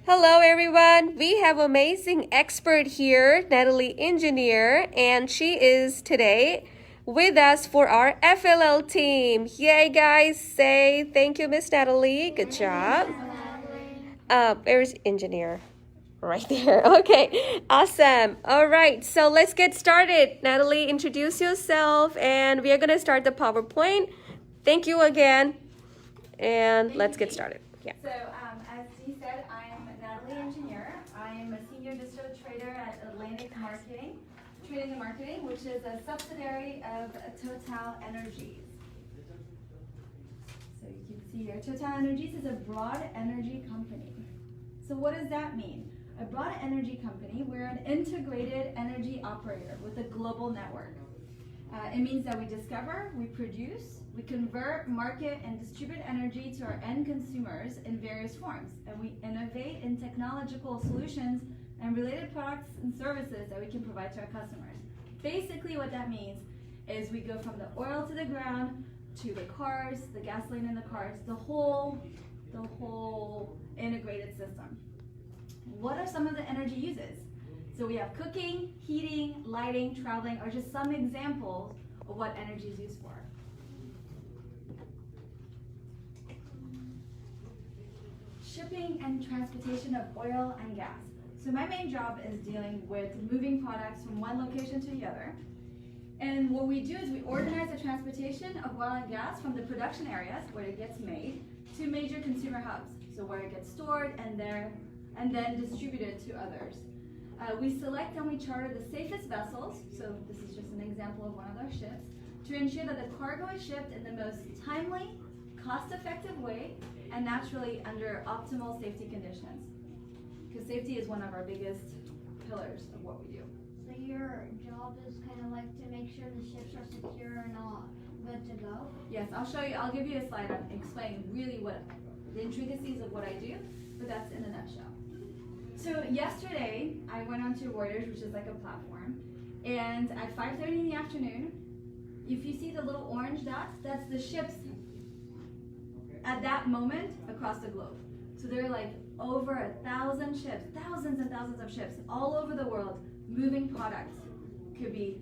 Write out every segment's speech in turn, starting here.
Hello everyone, we have amazing expert here, Natalie engineer, and she is today with us for our FLL team. Yay guys, say thank you Miss Natalie, good job. There's engineer right there. Okay, awesome. All right, so let's get started. Natalie, introduce yourself and we are gonna start the PowerPoint. Thank you again, and let's get started. Yeah. So, as he said, I'm Natalie Engineer. I'm a senior digital trader at Atlantic Marketing, Trading and Marketing, which is a subsidiary of Total Energies. So you can see here, Total Energies is a broad energy company. So what does that mean? A broad energy company, we're an integrated energy operator with a global network. It means that we discover, we produce, we convert, market, and distribute energy to our end consumers in various forms. And we innovate in technological solutions and related products and services that we can provide to our customers. Basically what that means is we go from the oil to the ground, to the cars, the gasoline in the cars, the whole integrated system. What are some of the energy uses? So we have cooking, heating, lighting, traveling are just some examples of what energy is used for. Shipping and transportation of oil and gas. So my main job is dealing with moving products from one location to the other. And what we do is we organize the transportation of oil and gas from the production areas where it gets made to major consumer hubs. So where it gets stored and then distributed to others. We select and we charter the safest vessels, so this is just an example of one of our ships, to ensure that the cargo is shipped in the most timely, cost-effective way, and naturally under optimal safety conditions. Because safety is one of our biggest pillars of what we do. So your job is kind of like to make sure the ships are secure and all good to go? Yes, I'll give you a slide on explaining really what the intricacies of what I do, but that's in a nutshell. So yesterday, I went onto Reuters, which is like a platform, and at 5:30 in the afternoon, if you see the little orange dots, that's the ships at that moment across the globe. So there are like over 1,000 ships, thousands and thousands of ships all over the world moving products. Could be,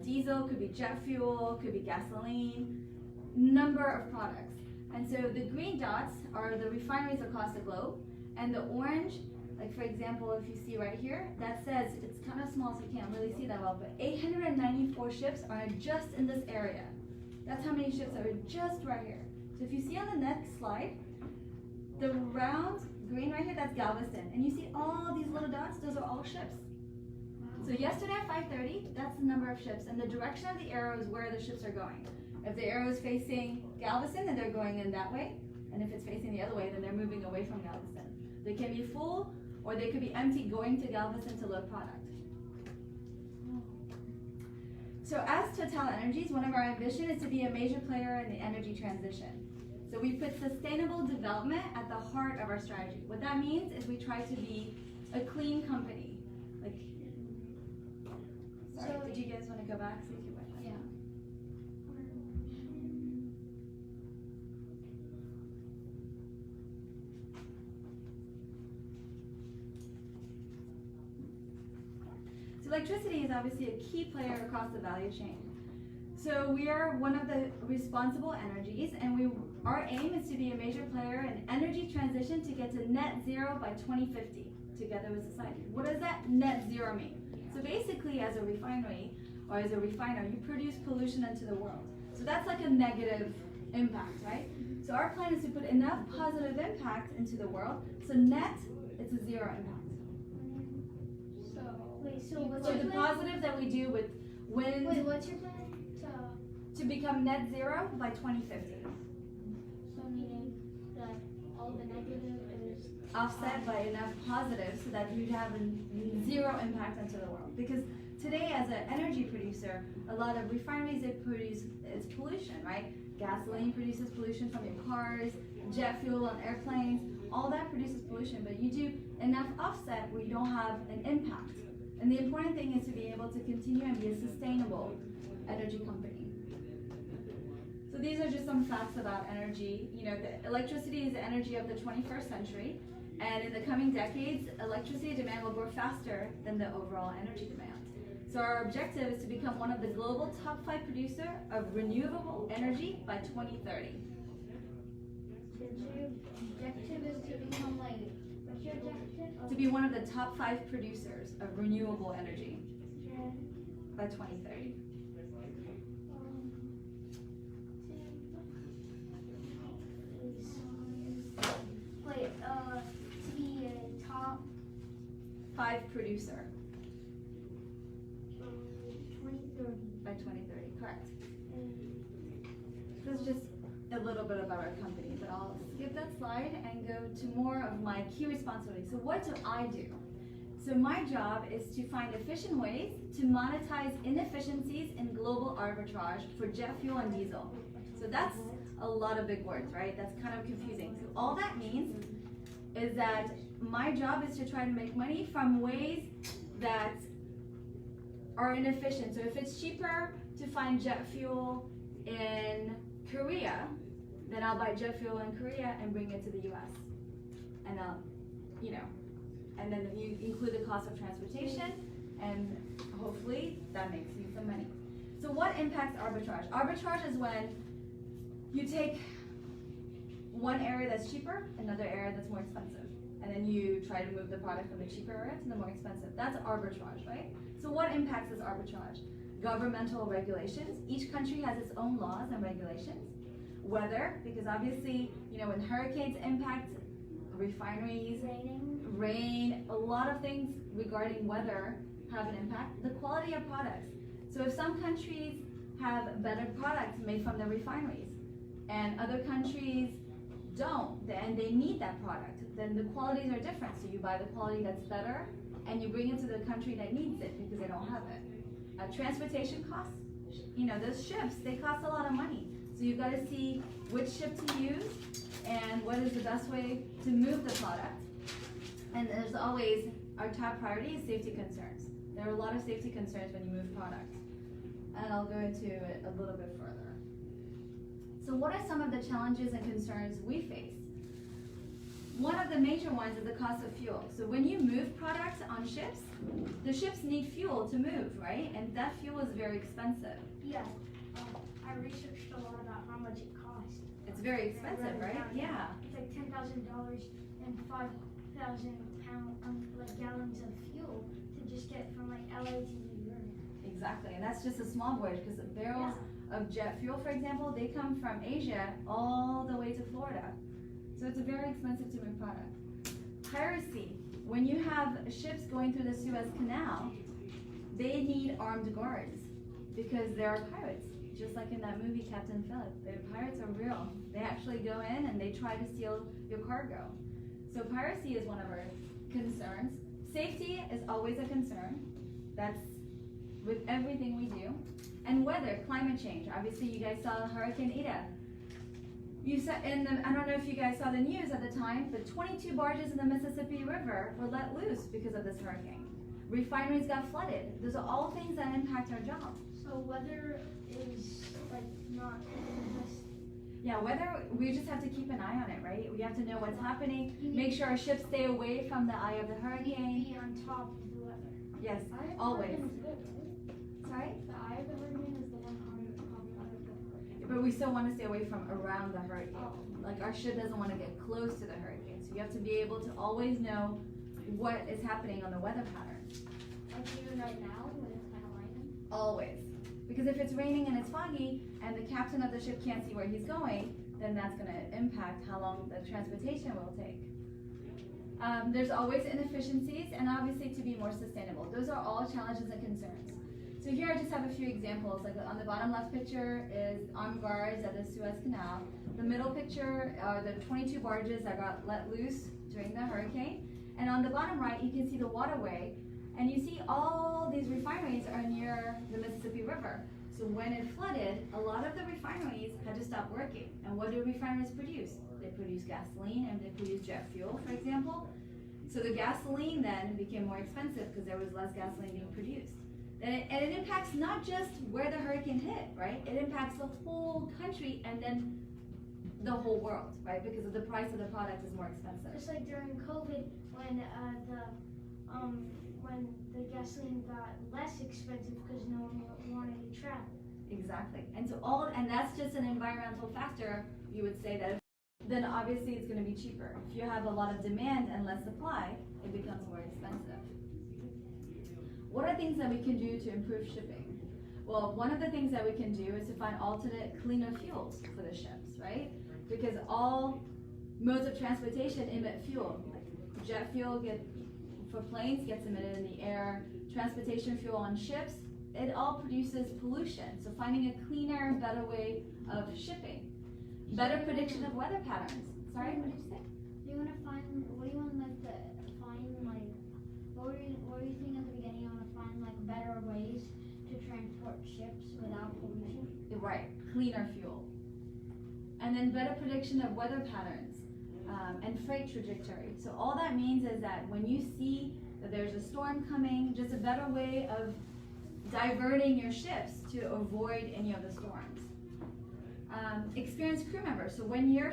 diesel, could be jet fuel, could be gasoline, number of products. And so the green dots are the refineries across the globe, and the orange, like for example, if you see right here, that says, it's kind of small so you can't really see that well, but 894 ships are just in this area. That's how many ships are just right here. So if you see on the next slide, the round green right here, that's Galveston. And you see all these little dots, those are all ships. So yesterday at 5:30, that's the number of ships, and the direction of the arrow is where the ships are going. If the arrow is facing Galveston, then they're going in that way. And if it's facing the other way, then they're moving away from Galveston. They can be full, or they could be empty going to Galveston to load product. So as Total Energies, one of our ambitions is to be a major player in the energy transition. So we put sustainable development at the heart of our strategy. What that means is we try to be a clean company. Did you guys want to go back? So you went back? Yeah. So electricity is obviously a key player across the value chain. So we are one of the responsible energies, and our aim is to be a major player in energy transition to get to net zero by 2050, together with society. What does that net zero mean? So basically, as a refinery or as a refiner, you produce pollution into the world. So that's like a negative impact, right? So our plan is to put enough positive impact into the world, so net, it's a zero impact. So what's So your the plan? positive that we do with wind What's your plan? to become net zero by 2050. So meaning that all the negative is Offset by enough positive so that you have a zero impact into the world. Because today, as an energy producer, a lot of refineries, they produce is pollution, right? Gasoline produces pollution from your cars, jet fuel on airplanes, all that produces pollution, but you do enough offset where you don't have an impact. And the important thing is to be able to continue and be a sustainable energy company. So these are just some facts about energy. The electricity is the energy of the 21st century. And in the coming decades, electricity demand will grow faster than the overall energy demand. So our objective is to become one of the global top 5 producer of renewable energy by 2030. Your objective is to become like, what's your objective? To be one of the top 5 producers of renewable energy Yeah. by 2030. Wait, to be a top 5 producer 2030. by 2030, correct. This is just a little bit about our company, but I'll skip that slide and go to more of my key responsibilities. So what do I do? So my job is to find efficient ways to monetize inefficiencies in global arbitrage for jet fuel and diesel. So that's a lot of big words, right? That's kind of confusing. So all that means is that my job is to try to make money from ways that are inefficient. So if it's cheaper to find jet fuel in Korea, then I'll buy jet fuel in Korea and bring it to the US. And I'll, and then you include the cost of transportation, and hopefully that makes you some money. So what impacts arbitrage? Arbitrage is when you take one area that's cheaper, another area that's more expensive, and then you try to move the product from the cheaper area to the more expensive. That's arbitrage, right? So what impacts this arbitrage? Governmental regulations. Each country has its own laws and regulations. Weather, because obviously, when hurricanes impact refineries, rain, a lot of things regarding weather have an impact. The quality of products. So if some countries have better products made from the refineries, and other countries don't, and they need that product, then the qualities are different. So you buy the quality that's better, and you bring it to the country that needs it because they don't have it. Transportation costs, those ships, they cost a lot of money. So you've got to see which ship to use and what is the best way to move the product. And there's always, our top priority is safety concerns. There are a lot of safety concerns when you move product. And I'll go into it a little bit further. So what are some of the challenges and concerns we face? One of the major ones is the cost of fuel. So when you move products on ships, the ships need fuel to move, right? And that fuel is very expensive. Yeah. I researched a lot about how much it costs. It's very expensive, right? Yeah. It's like $10,000 and 5,000 gallons of fuel to just get from like LA to New York. Exactly, and that's just a small voyage because the barrels of jet fuel, for example, they come from Asia all the way to Florida. So it's very expensive to move product. Piracy. When you have ships going through the Suez Canal, they need armed guards because there are pirates. Just like in that movie, Captain Phillip. The pirates are real. They actually go in and they try to steal your cargo. So piracy is one of our concerns. Safety is always a concern. That's with everything we do. And weather, climate change. Obviously, you guys saw Hurricane Ida. I don't know if you guys saw the news at the time, but 22 barges in the Mississippi River were let loose because of this hurricane. Refineries got flooded. Those are all things that impact our job. So weather is like not the best. Yeah, weather, we just have to keep an eye on it, right? We have to know what's happening, make sure our ships stay away from the eye of the hurricane. Be on top of the weather. Yes, always. Sorry? The eye of the hurricane is the one on the top of the hurricane. But we still want to stay away from around the hurricane. Like our ship doesn't want to get close to the hurricane. So you have to be able to always know what is happening on the weather pattern. Like even right now when it's kind of raining? Always. Because if it's raining and it's foggy and the captain of the ship can't see where he's going, then that's going to impact how long the transportation will take. There's always inefficiencies and obviously to be more sustainable. Those are all challenges and concerns. So here I just have a few examples. Like on the bottom left picture is armed guards at the Suez Canal. The middle picture are the 22 barges that got let loose during the hurricane. And on the bottom right, you can see the waterway. And you see all these refineries are near the Mississippi River. So when it flooded, a lot of the refineries had to stop working. And what do refineries produce? They produce gasoline and they produce jet fuel, for example. So the gasoline then became more expensive because there was less gasoline being produced. And it impacts not just where the hurricane hit, right? It impacts the whole country and then the whole world, right? Because of the price of the product is more expensive. Just like during COVID when the gasoline got less expensive because no one wanted to travel. Exactly. And so and that's just an environmental factor, you would say that, then obviously it's going to be cheaper. If you have a lot of demand and less supply, it becomes more expensive. What are things that we can do to improve shipping? Well, one of the things that we can do is to find alternate cleaner fuels for the ships, right? Because all modes of transportation emit fuel. Like jet fuel for planes gets emitted in the air, transportation fuel on ships, it all produces pollution. So finding a cleaner, better way of shipping. Better prediction of weather patterns. Sorry, what did you say? Do you want to find, what do you want like to find like, what were you thinking at the beginning? You want to find like better ways to transport ships without pollution? Right, cleaner fuel. And then better prediction of weather patterns and freight trajectory. So all that means is that when you see that there's a storm coming, just a better way of diverting your ships to avoid any of the storms. Experienced crew members. So when your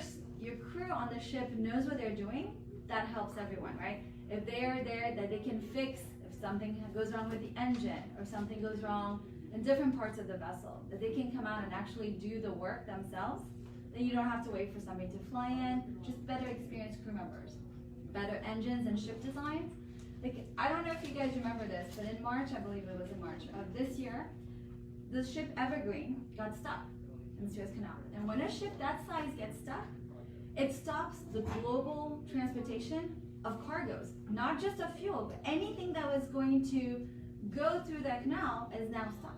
crew on the ship knows what they're doing, that helps everyone, right? If they are there, that they can fix if something goes wrong with the engine or something goes wrong in different parts of the vessel, that they can come out and actually do the work themselves. Then you don't have to wait for somebody to fly in. Just better experienced crew members, better engines and ship designs. Like, I don't know if you guys remember this, but in March, I believe it was in March of this year, the ship Evergreen got stuck in the Suez Canal. And when a ship that size gets stuck, it stops the global transportation of cargoes, not just of fuel, but anything that was going to go through that canal is now stuck.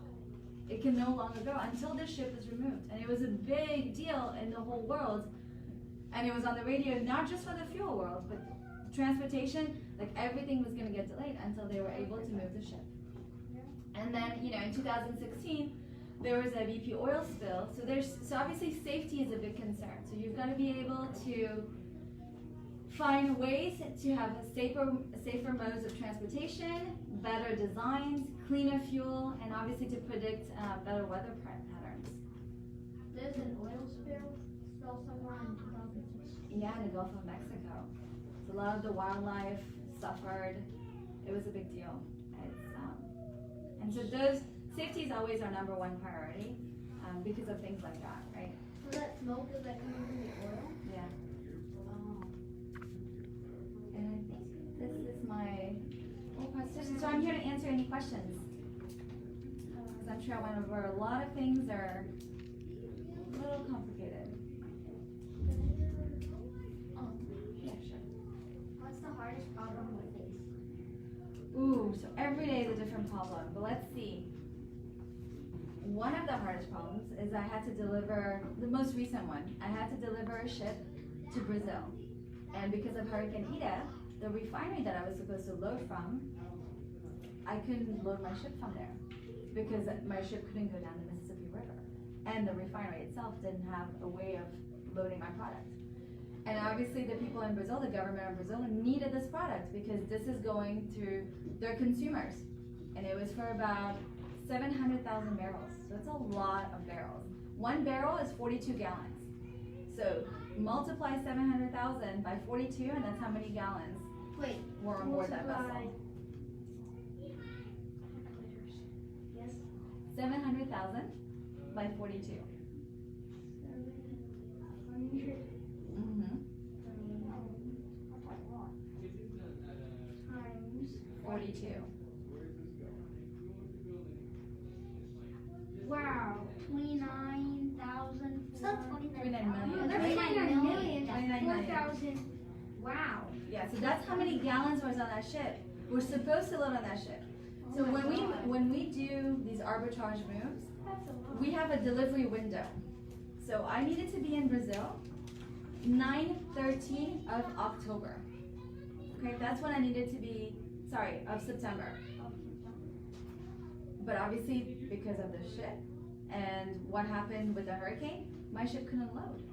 It can no longer go until this ship is removed. And it was a big deal in the whole world. And it was on the radio, not just for the fuel world, but transportation, like everything was gonna get delayed until they were able to move the ship. And then, in 2016, there was a BP oil spill. So obviously safety is a big concern. So you've got to be able to find ways to have safer modes of transportation, better designs, cleaner fuel, and obviously to predict better weather patterns. There's an oil spill somewhere in 2016. Yeah, in the Gulf of Mexico. So a lot of the wildlife suffered. It was a big deal. And so safety is always our number one priority because of things like that, right? So that smoke, is that coming from the oil? Yeah. Oh. And I think this is my whole presentation. So I'm here to answer any questions. Because I'm sure I went over a lot of things that are a little complicated. Yeah, sure. What's the hardest problem we face? Ooh, so every day is a different problem. But let's see. One of the hardest problems is I had to deliver, the most recent one, I had to deliver a ship to Brazil. And because of Hurricane Ida, the refinery that I was supposed to load from, I couldn't load my ship from there because my ship couldn't go down the Mississippi River. And the refinery itself didn't have a way of loading my product. And obviously the people in Brazil, the government of Brazil, needed this product because this is going to their consumers. And it was for about 700,000 barrels. So it's a lot of barrels. One barrel is 42 gallons. So multiply 700,000 by 42 and that's how many gallons were on board that vessel. Yes? 700,000 by 42. 700. Mm-hmm. Times 42. Wow, 29,000. It's not 29 million. That's 29 million. 29 million. 4,000. Wow. Yeah, so that's how many gallons was on that ship. We're supposed to load on that ship. So Oh my when we do these arbitrage moves, That's a lot. we have a delivery window. So I needed to be in Brazil 9/13 of October. Okay, that's when I needed to be, of September. But obviously because of the ship and what happened with the hurricane, my ship couldn't load.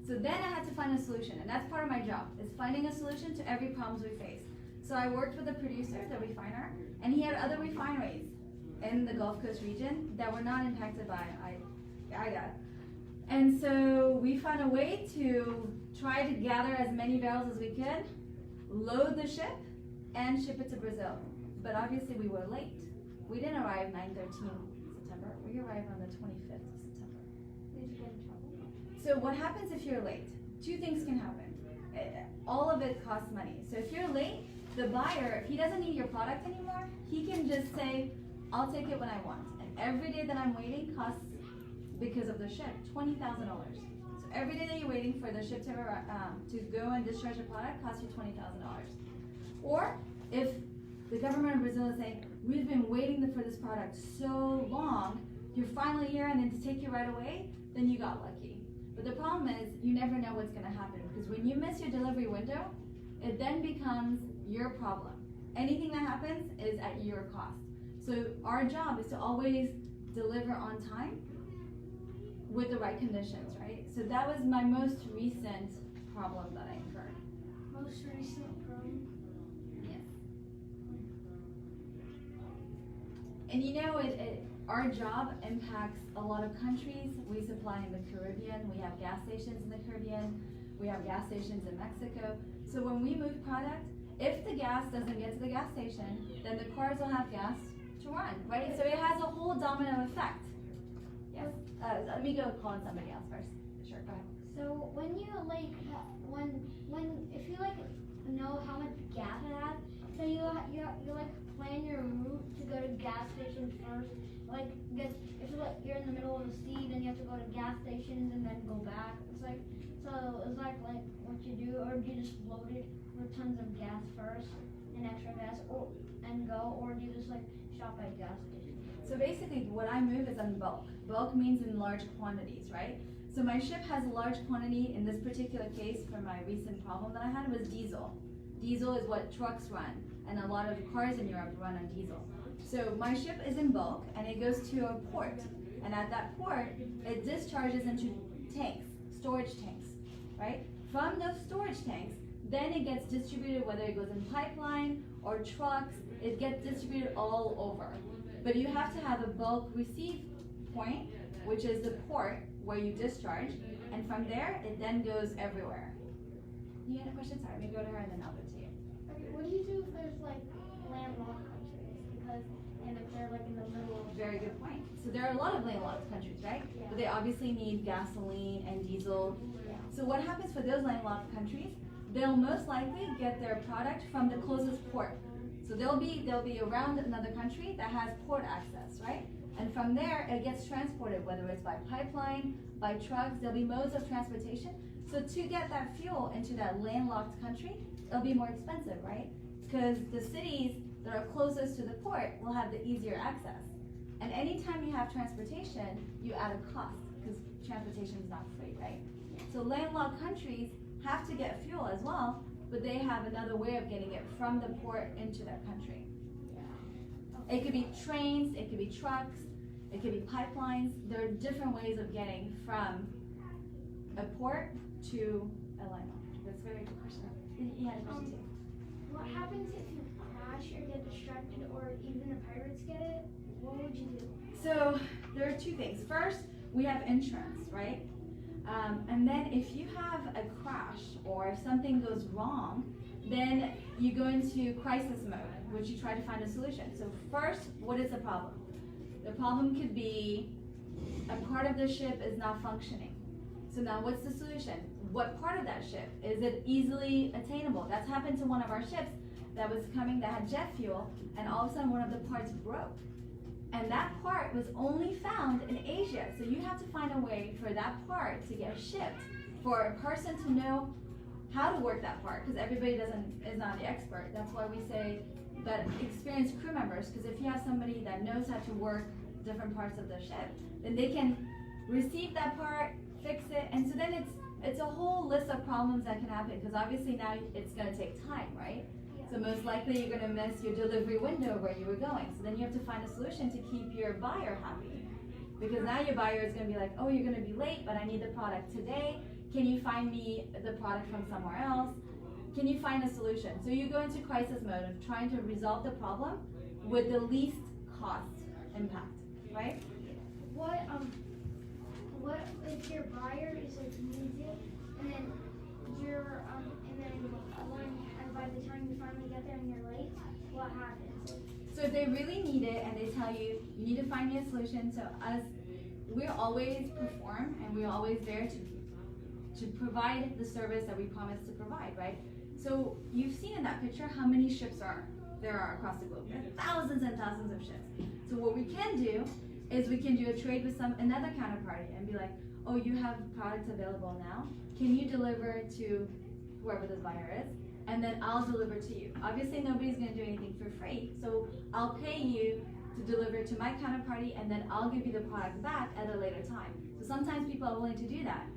So then I had to find a solution, and that's part of my job, is finding a solution to every problem we face. So I worked with the producer, the refiner, and he had other refineries in the Gulf Coast region that were not impacted by Ida. And so we found a way to try to gather as many barrels as we could, load the ship, and ship it to Brazil. But obviously we were late. We didn't arrive 9/13 September. We arrived on the 25th of September. Did you get in trouble? So what happens if you're late? Two things can happen. All of it costs money. So if you're late, the buyer, if he doesn't need your product anymore, he can just say, I'll take it when I want. And every day that I'm waiting costs, because of the ship, $20,000. So every day that you're waiting for the ship to go and discharge your product costs you $20,000. Or if the government of Brazil is saying, we've been waiting for this product so long, you're finally here, and then to take you right away, then you got lucky. But the problem is, you never know what's going to happen, because when you miss your delivery window, it then becomes your problem. Anything that happens is at your cost. So our job is to always deliver on time with the right conditions, right? So that was my most recent problem that I incurred. Most recent problem? Yes. And you know, our job impacts a lot of countries. We supply in the Caribbean. We have gas stations in the Caribbean. We have gas stations in Mexico. So when we move product, if the gas doesn't get to the gas station, then the cars will have gas to run, right? So it has a whole domino effect. Yes. Let me go call on somebody else first. Sure, go ahead. So when you like if you like know how much gas it has, so you like plan your route to go to gas stations first. Like because if you're in the middle of the sea, then you have to go to gas stations and then go back. It's like what you do, or do you just load it with tons of gas first and extra gas, or do you just like shop at gas stations? So basically what I move is in bulk. Bulk means in large quantities, right? So my ship has a large quantity. In this particular case, for my recent problem that I had, was diesel. Diesel is what trucks run, and a lot of cars in Europe run on diesel. So my ship is in bulk, and it goes to a port. And at that port, it discharges into tanks, storage tanks, right? From those storage tanks, then it gets distributed, whether it goes in pipeline or trucks, it gets distributed all over. But you have to have a bulk receive point, which is the port where you discharge, and from there, it then goes everywhere. You had a question? Sorry, let me go to her and then I'll go to you. Okay, what do you do if there's like landlocked countries? Because and if they're like in the middle of Very good point. So there are a lot of landlocked countries, right? Yeah. But they obviously need gasoline and diesel. Yeah. So what happens for those landlocked countries? They'll most likely get their product from the closest port. So they'll be around another country that has port access, right? And from there, it gets transported, whether it's by pipeline, by trucks. There'll be modes of transportation. So to get that fuel into that landlocked country, it'll be more expensive, right? Because the cities that are closest to the port will have the easier access. And anytime you have transportation, you add a cost, because transportation is not free, right? So landlocked countries have to get fuel as well, but they have another way of getting it from the port into their country. It could be trains, it could be trucks, it could be pipelines. There are different ways of getting from a port to a landlocked. That's a very good question. You had a question too. what happens if you crash or get distracted or even the pirates get it? What would you do? So there are two things. First, we have insurance, right? And then if you have a crash or if something goes wrong, then you go into crisis mode, which you try to find a solution. So first, what is the problem? The problem could be a part of the ship is not functioning. So now what's the solution? What part of that ship? Is it easily attainable? That's happened to one of our ships that was coming that had jet fuel, and all of a sudden one of the parts broke. And that part was only found in Asia. So you have to find a way for that part to get shipped, for a person to know how to work that part, because everybody is not the expert. That's why we say that experienced crew members, because if you have somebody that knows how to work different parts of the ship, then they can receive that part, fix it, and so then it's a whole list of problems that can happen, because obviously now it's going to take time, right? So most likely you're going to miss your delivery window where you were going. So then you have to find a solution to keep your buyer happy. Because now your buyer is going to be like, oh, you're going to be late, but I need the product today. Can you find me the product from somewhere else? Can you find a solution? So you go into crisis mode of trying to resolve the problem with the least cost impact, right? what if your buyer is like needs it, and then and by the time you finally get there and you're late, what happens? So if they really need it and they tell you, you need to find me a solution, so we're always perform and we're always there to provide the service that we promised to provide, right? So you've seen in that picture how many ships there are across the globe. There are thousands and thousands of ships. So what we can do is we can do a trade with another counterparty and be like, oh, you have products available now. Can you deliver to whoever this buyer is? And then I'll deliver to you. Obviously, nobody's going to do anything for free. So I'll pay you to deliver to my counterparty, and then I'll give you the product back at a later time. So sometimes people are willing to do that.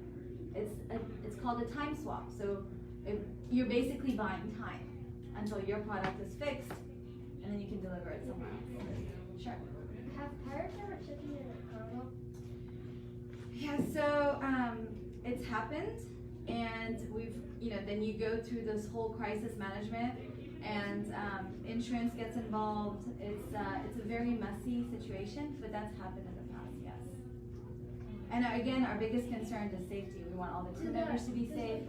It's called a time swap. So you're basically buying time until your product is fixed, and then you can deliver it somewhere else. Sure. Have pirates ever taken your cargo? Yeah, so it's happened, and then you go through this whole crisis management, and insurance gets involved. It's a very messy situation, but that's happened in the past, yes. And again, our biggest concern is safety. We want all the team members to be safe.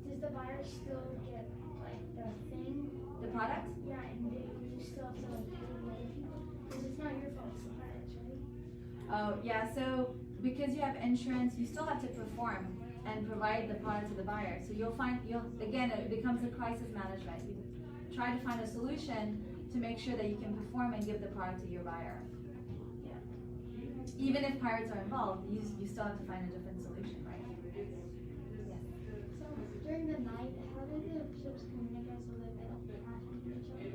Does the buyer still get like the thing? The product? Yeah, and you still have to like pay the other people? Because it's not your fault, it's the buyer's, right? Oh, yeah, so because you have insurance, you still have to perform and provide the product to the buyer. So again, it becomes a crisis management. You try to find a solution to make sure that you can perform and give the product to your buyer. Yeah. Even if pirates are involved, you still have to find a different solution, right? Yes. So during the night, how do the ships communicate so that they don't crash into each other?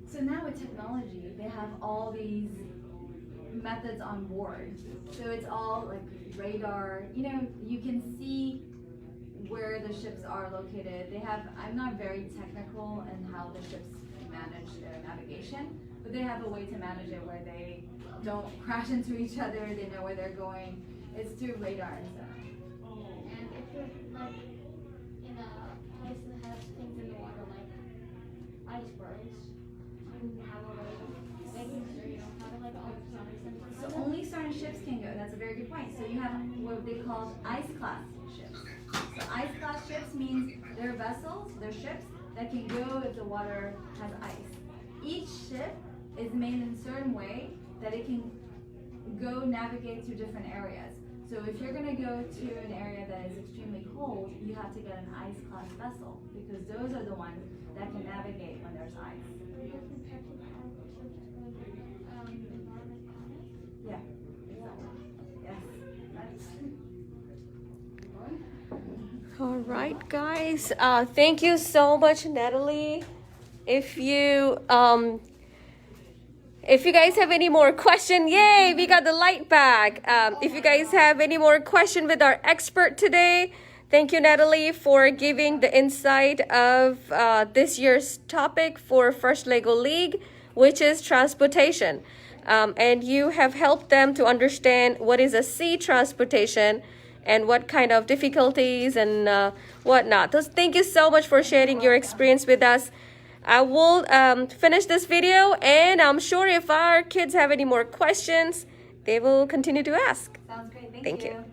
So now with technology, they have all these methods on board. So it's all like radar. You can see where the ships are located. I'm not very technical in how the ships manage their navigation, but they have a way to manage it where they don't crash into each other. They know where they're going. It's through radar and stuff. And if you're like in a place that has things in the water like icebergs, you have a way of making sure you don't have like all the sonic sensors. So only certain ships can go. That's a very good point. So you have what they call ice class ships. So ice class ships means they're vessels, they're ships that can go if the water has ice. Each ship is made in a certain way that it can go navigate through different areas. So if you're going to go to an area that is extremely cold, you have to get an ice class vessel because those are the ones that can navigate when there's ice. Yeah. Yes. All right, guys. Thank you so much, Natalie. If you guys have any more question, yay, we got the light back. If you guys have any more question with our expert today, thank you, Natalie, for giving the insight of this year's topic for First Lego League, which is transportation. And you have helped them to understand what is a sea transportation and what kind of difficulties and whatnot. So thank you so much for sharing your experience with us. I will finish this video, and I'm sure if our kids have any more questions, they will continue to ask. Sounds great. Thank you.